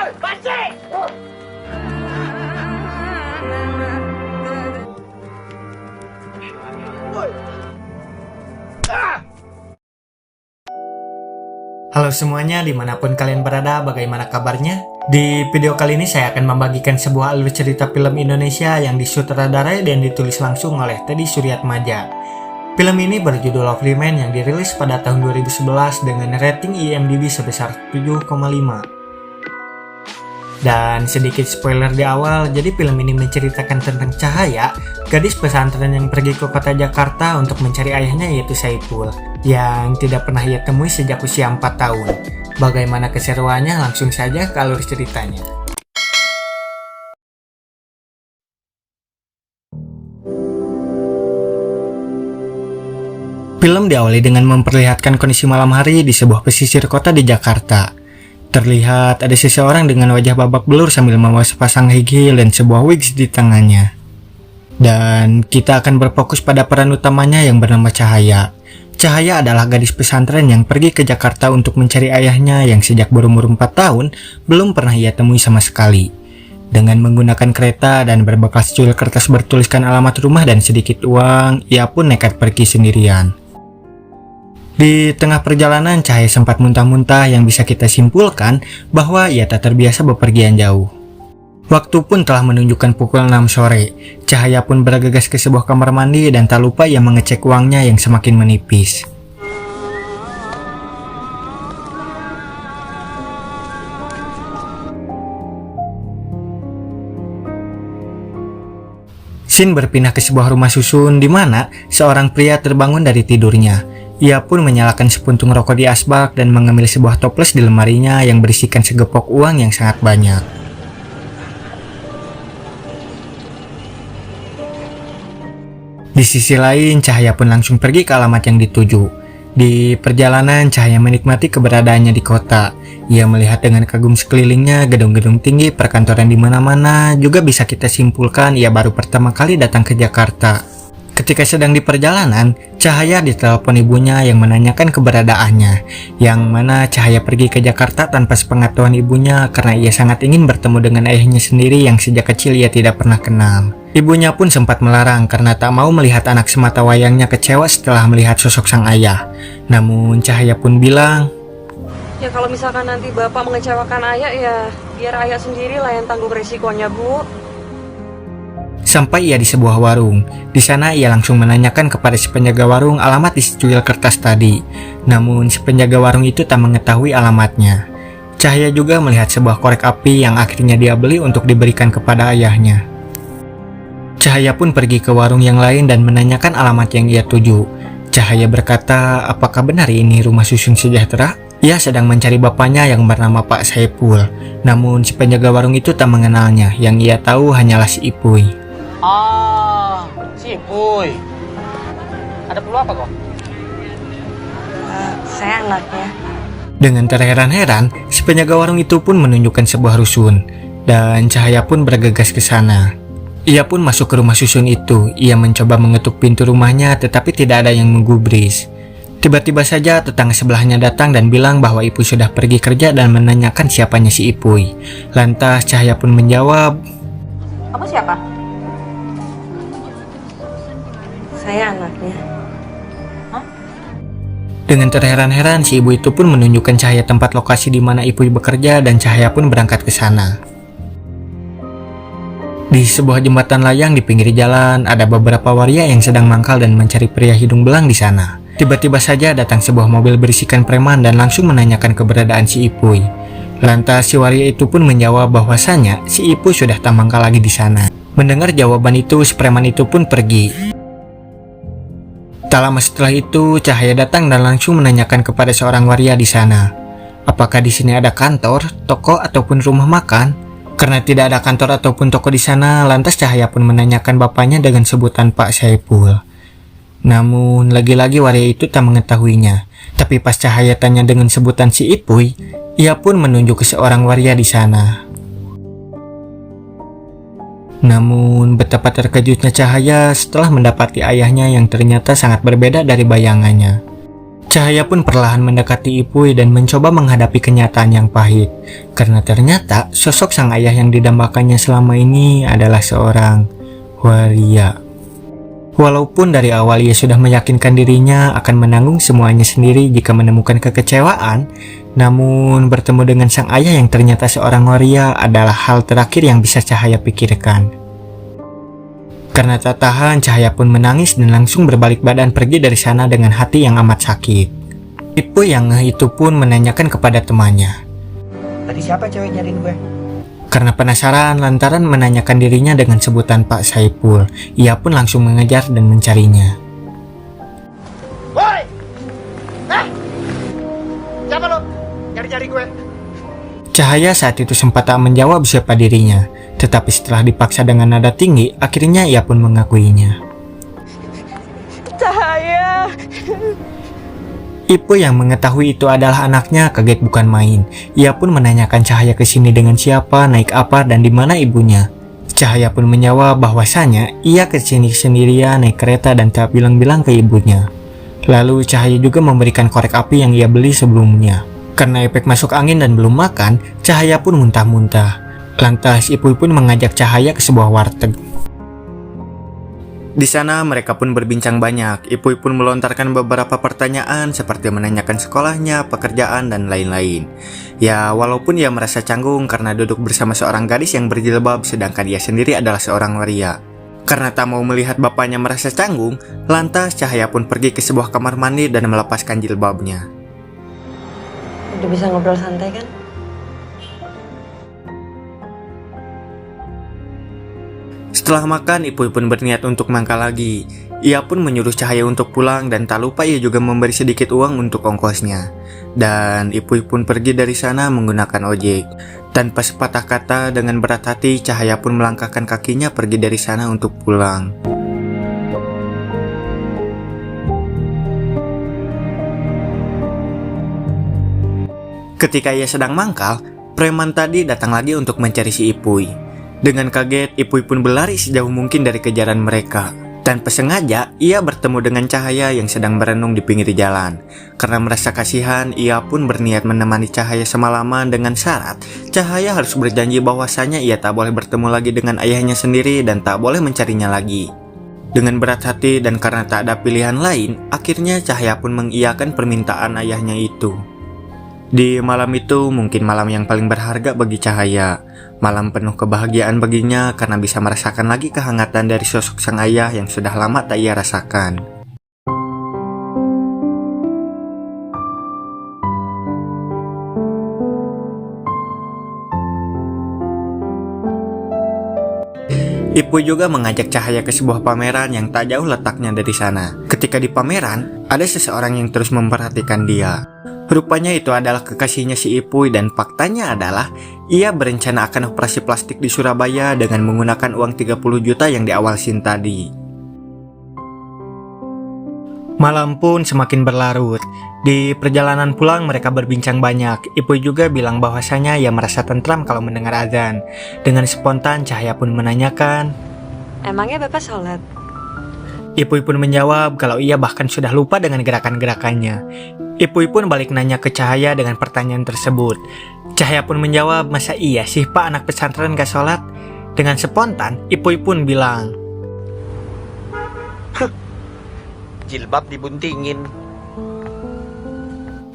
Halo semuanya, dimanapun kalian berada, bagaimana kabarnya? Di video kali ini saya akan membagikan sebuah alur cerita film Indonesia yang disutradarai dan ditulis langsung oleh Teddy Suryatmaja. Film ini berjudul Lovely Man yang dirilis pada tahun 2011 dengan rating IMDb sebesar 7,5. Dan sedikit spoiler di awal, jadi film ini menceritakan tentang Cahaya, gadis pesantren yang pergi ke kota Jakarta untuk mencari ayahnya yaitu Saipul, yang tidak pernah ia temui sejak usia 4 tahun. Bagaimana keseruannya? Langsung saja ke alur ceritanya. Film diawali dengan memperlihatkan kondisi malam hari di sebuah pesisir kota di Jakarta. Terlihat ada seseorang dengan wajah babak belur sambil membawa sepasang high heel dan sebuah wigs di tangannya. Dan kita akan berfokus pada peran utamanya yang bernama Cahaya. Cahaya adalah gadis pesantren yang pergi ke Jakarta untuk mencari ayahnya yang sejak berumur 4 tahun belum pernah ia temui sama sekali. Dengan menggunakan kereta dan berbekal secuil kertas bertuliskan alamat rumah dan sedikit uang, ia pun nekat pergi sendirian. Di tengah perjalanan, Cahaya sempat muntah-muntah yang bisa kita simpulkan bahwa ia tak terbiasa bepergian jauh. Waktu pun telah menunjukkan pukul 6 sore. Cahaya pun bergegas ke sebuah kamar mandi dan tak lupa ia mengecek uangnya yang semakin menipis. Scene berpindah ke sebuah rumah susun di mana seorang pria terbangun dari tidurnya. Ia pun menyalakan sepuntung rokok di asbak dan mengambil sebuah toples di lemarinya yang berisikan segepok uang yang sangat banyak. Di sisi lain, Cahaya pun langsung pergi ke alamat yang dituju. Di perjalanan, Cahaya menikmati keberadaannya di kota. Ia melihat dengan kagum sekelilingnya, gedung-gedung tinggi, perkantoran di mana-mana. Juga bisa kita simpulkan ia baru pertama kali datang ke Jakarta. Ketika sedang di perjalanan, Cahaya ditelepon ibunya yang menanyakan keberadaannya. Yang mana Cahaya pergi ke Jakarta tanpa sepengetahuan ibunya karena ia sangat ingin bertemu dengan ayahnya sendiri yang sejak kecil ia tidak pernah kenal. Ibunya pun sempat melarang karena tak mau melihat anak semata wayangnya kecewa setelah melihat sosok sang ayah. Namun Cahaya pun bilang, "Ya kalau misalkan nanti bapak mengecewakan ayah, ya biar ayah sendirilah yang tanggung resikonya, Bu." Sampai ia di sebuah warung. Di sana ia langsung menanyakan kepada si penjaga warung alamat di secuil kertas tadi. Namun si penjaga warung itu tak mengetahui alamatnya. Cahaya juga melihat sebuah korek api yang akhirnya dia beli untuk diberikan kepada ayahnya. Cahaya pun pergi ke warung yang lain dan menanyakan alamat yang ia tuju. Cahaya berkata, apakah benar ini rumah susun sejahtera? Ia sedang mencari bapaknya yang bernama Pak Saipul. Namun si penjaga warung itu tak mengenalnya. Yang ia tahu hanyalah si Ipuy. Ah, si Ipuy. Ada perlu apa kok? Saya anaknya. Dengan terheran-heran, si penjaga warung itu pun menunjukkan sebuah rusun. Dan Cahaya pun bergegas ke sana. Ia pun masuk ke rumah susun itu. Ia mencoba mengetuk pintu rumahnya tetapi tidak ada yang menggubris. Tiba-tiba saja tetangga sebelahnya datang dan bilang bahwa Ipuy sudah pergi kerja dan menanyakan siapanya si Ipuy. Lantas Cahaya pun menjawab, "Kamu siapa?" "Saya anaknya." "Hah?" Dengan terheran-heran si ibu itu pun menunjukkan Cahaya tempat lokasi di mana Ipuy bekerja dan Cahaya pun berangkat ke sana. Di sebuah jembatan layang di pinggir jalan, ada beberapa waria yang sedang mangkal dan mencari pria hidung belang di sana. Tiba-tiba saja datang sebuah mobil berisikan preman dan langsung menanyakan keberadaan si Ipuy. Lantas si waria itu pun menjawab bahwasanya si Ipuy sudah tak mangkal lagi di sana. Mendengar jawaban itu, si preman itu pun pergi. Tak lama setelah itu, Cahaya datang dan langsung menanyakan kepada seorang waria di sana, apakah di sini ada kantor, toko ataupun rumah makan? Karena tidak ada kantor ataupun toko di sana, lantas Cahaya pun menanyakan bapaknya dengan sebutan Pak Saipul. Namun, lagi-lagi waria itu tak mengetahuinya. Tapi pas Cahaya tanya dengan sebutan si Ipuy, ia pun menunjuk ke seorang waria di sana. Namun, betapa terkejutnya Cahaya setelah mendapati ayahnya yang ternyata sangat berbeda dari bayangannya. Cahaya pun perlahan mendekati Ipuy dan mencoba menghadapi kenyataan yang pahit. Karena ternyata sosok sang ayah yang didambakannya selama ini adalah seorang waria. Walaupun dari awal ia sudah meyakinkan dirinya akan menanggung semuanya sendiri jika menemukan kekecewaan, namun bertemu dengan sang ayah yang ternyata seorang waria adalah hal terakhir yang bisa Cahaya pikirkan. Karena tak tahan, Cahaya pun menangis dan langsung berbalik badan pergi dari sana dengan hati yang amat sakit. Ipuy yang ngeh itu pun menanyakan kepada temannya. Tadi siapa cewek nyariin gue? Karena penasaran lantaran menanyakan dirinya dengan sebutan Pak Saipul, ia pun langsung mengejar dan mencarinya. Woi! Siapa lo? Cari-cari gue. Cahaya saat itu sempat tak menjawab siapa dirinya, tetapi setelah dipaksa dengan nada tinggi, akhirnya ia pun mengakuinya. Cahaya. Ipuy yang mengetahui itu adalah anaknya kaget bukan main. Ia pun menanyakan Cahaya ke sini dengan siapa, naik apa, dan di mana ibunya. Cahaya pun menjawab bahwasanya ia ke sini sendirian naik kereta dan tak bilang-bilang ke ibunya. Lalu Cahaya juga memberikan korek api yang ia beli sebelumnya. Karena efek masuk angin dan belum makan, Cahaya pun muntah-muntah. Lantas Ipuy pun mengajak Cahaya ke sebuah warteg. Di sana mereka pun berbincang banyak. Ipuy pun melontarkan beberapa pertanyaan seperti menanyakan sekolahnya, pekerjaan, dan lain-lain. Ya, walaupun ia merasa canggung karena duduk bersama seorang gadis yang berjilbab sedangkan ia sendiri adalah seorang waria. Karena tak mau melihat bapaknya merasa canggung, lantas Cahaya pun pergi ke sebuah kamar mandi dan melepaskan jilbabnya. Udah bisa ngobrol santai kan? Setelah makan, Ipuy pun berniat untuk mangkal lagi. Ia pun menyuruh Cahaya untuk pulang dan tak lupa ia juga memberi sedikit uang untuk ongkosnya. Dan Ipuy pun pergi dari sana menggunakan ojek. Tanpa sepatah kata, dengan berat hati, Cahaya pun melangkahkan kakinya pergi dari sana untuk pulang. Ketika ia sedang mangkal, preman tadi datang lagi untuk mencari si Ipuy. Dengan kaget, Ipuy pun berlari sejauh mungkin dari kejaran mereka. Tanpa sengaja, ia bertemu dengan Cahaya yang sedang berenung di pinggir jalan. Karena merasa kasihan, ia pun berniat menemani Cahaya semalaman dengan syarat Cahaya harus berjanji bahwasanya ia tak boleh bertemu lagi dengan ayahnya sendiri dan tak boleh mencarinya lagi. Dengan berat hati dan karena tak ada pilihan lain, akhirnya Cahaya pun mengiyakan permintaan ayahnya itu. Di malam itu mungkin malam yang paling berharga bagi Cahaya. Malam penuh kebahagiaan baginya karena bisa merasakan lagi kehangatan dari sosok sang ayah yang sudah lama tak ia rasakan. Ipuy juga mengajak Cahaya ke sebuah pameran yang tak jauh letaknya dari sana. Ketika di pameran, ada seseorang yang terus memperhatikan dia. Rupanya itu adalah kekasihnya si Ipuy dan faktanya adalah ia berencana akan operasi plastik di Surabaya dengan menggunakan uang 30 juta yang di awal scene tadi. Malam pun semakin berlarut. Di perjalanan pulang mereka berbincang banyak. Ipuy juga bilang bahwasanya ia merasa tentram kalau mendengar azan. Dengan spontan Cahaya pun menanyakan, Emangnya Bapak sholat? Ipuy pun menjawab kalau ia bahkan sudah lupa dengan gerakan-gerakannya. Ipuy pun balik nanya ke Cahaya dengan pertanyaan tersebut. Cahaya pun menjawab, masa iya sih Pak anak pesantren gak sholat? Dengan spontan, Ipuy pun bilang, Jilbab dibuntingin.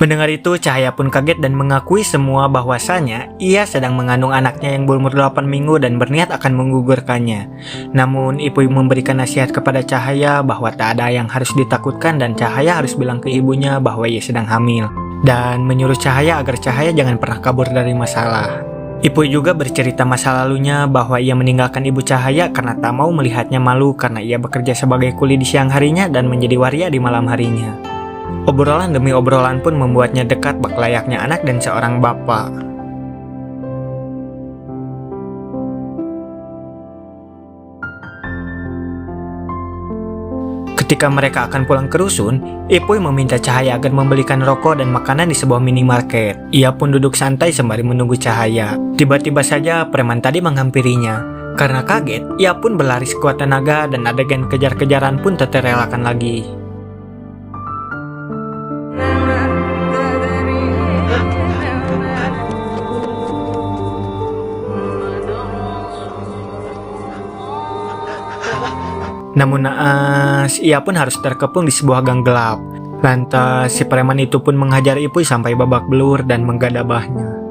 Mendengar itu, Cahaya pun kaget dan mengakui semua bahwasanya ia sedang mengandung anaknya yang berumur 8 minggu dan berniat akan menggugurkannya. Namun, Ipuy memberikan nasihat kepada Cahaya bahwa tak ada yang harus ditakutkan dan Cahaya harus bilang ke ibunya bahwa ia sedang hamil. Dan menyuruh Cahaya agar Cahaya jangan pernah kabur dari masalah. Ipuy juga bercerita masa lalunya bahwa ia meninggalkan ibu Cahaya karena tak mau melihatnya malu karena ia bekerja sebagai kuli di siang harinya dan menjadi waria di malam harinya. Obrolan demi obrolan pun membuatnya dekat bak layaknya anak dan seorang bapak. Ketika mereka akan pulang ke rusun, Ipuy meminta Cahaya agar membelikan rokok dan makanan di sebuah minimarket. Ia pun duduk santai sembari menunggu Cahaya. Tiba-tiba saja preman tadi menghampirinya. Karena kaget, ia pun berlari sekuat tenaga dan adegan kejar-kejaran pun tak terelakkan lagi. Namun naas, ia pun harus terkepung di sebuah gang gelap. Lantas si preman itu pun menghajar Ipuy sampai babak belur dan menggadabahnya.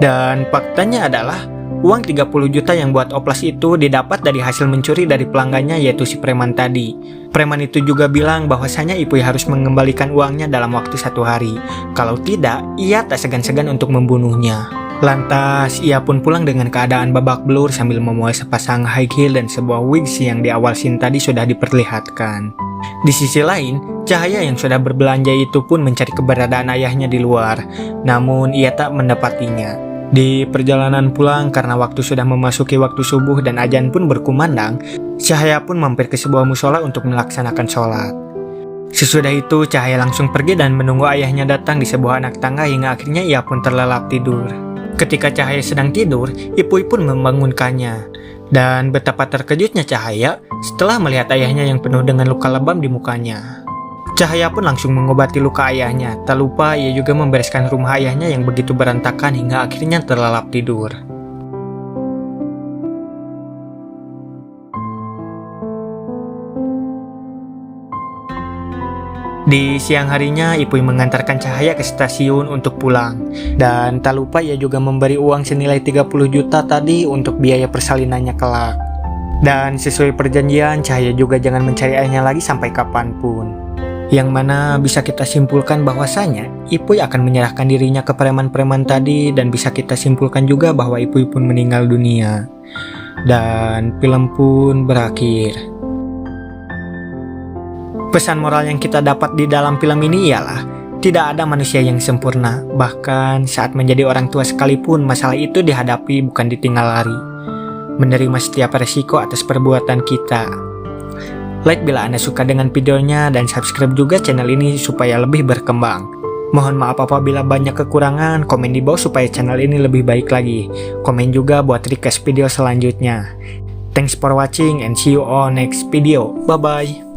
Dan faktanya adalah uang 30 juta yang buat oplas itu didapat dari hasil mencuri dari pelanggannya, yaitu si preman tadi. Preman itu juga bilang bahwasanya Ipuy harus mengembalikan uangnya dalam waktu 1 hari. Kalau tidak, ia tak segan-segan untuk membunuhnya. Lantas, ia pun pulang dengan keadaan babak belur sambil membawa sepasang high heel dan sebuah wigs yang di awal scene tadi sudah diperlihatkan. Di sisi lain, Cahaya yang sudah berbelanja itu pun mencari keberadaan ayahnya di luar, namun ia tak mendapatinya. Di perjalanan pulang karena waktu sudah memasuki waktu subuh dan azan pun berkumandang, Cahaya pun mampir ke sebuah musola untuk melaksanakan sholat. Sesudah itu, Cahaya langsung pergi dan menunggu ayahnya datang di sebuah anak tangga hingga akhirnya ia pun terlelap tidur. Ketika Cahaya sedang tidur, Ipuy pun membangunkannya. Dan betapa terkejutnya Cahaya setelah melihat ayahnya yang penuh dengan luka lebam di mukanya. Cahaya pun langsung mengobati luka ayahnya. Tak lupa ia juga membereskan rumah ayahnya yang begitu berantakan hingga akhirnya terlelap tidur. Di siang harinya, Ipuy mengantarkan Cahaya ke stasiun untuk pulang. Dan tak lupa ia juga memberi uang senilai 30 juta tadi untuk biaya persalinannya kelak. Dan sesuai perjanjian, Cahaya juga jangan mencari ayahnya lagi sampai kapanpun. Yang mana bisa kita simpulkan bahwasanya Ipuy akan menyerahkan dirinya ke preman-preman tadi, dan bisa kita simpulkan juga bahwa Ipuy pun meninggal dunia. Dan film pun berakhir. Pesan moral yang kita dapat di dalam film ini ialah tidak ada manusia yang sempurna. Bahkan saat menjadi orang tua sekalipun, masalah itu dihadapi bukan ditinggal lari. Menerima setiap resiko atas perbuatan kita. Like bila Anda suka dengan videonya dan subscribe juga channel ini supaya lebih berkembang. Mohon maaf apabila banyak kekurangan, komen di bawah supaya channel ini lebih baik lagi. Komen juga buat request video selanjutnya. Thanks for watching and see you on next video. Bye bye.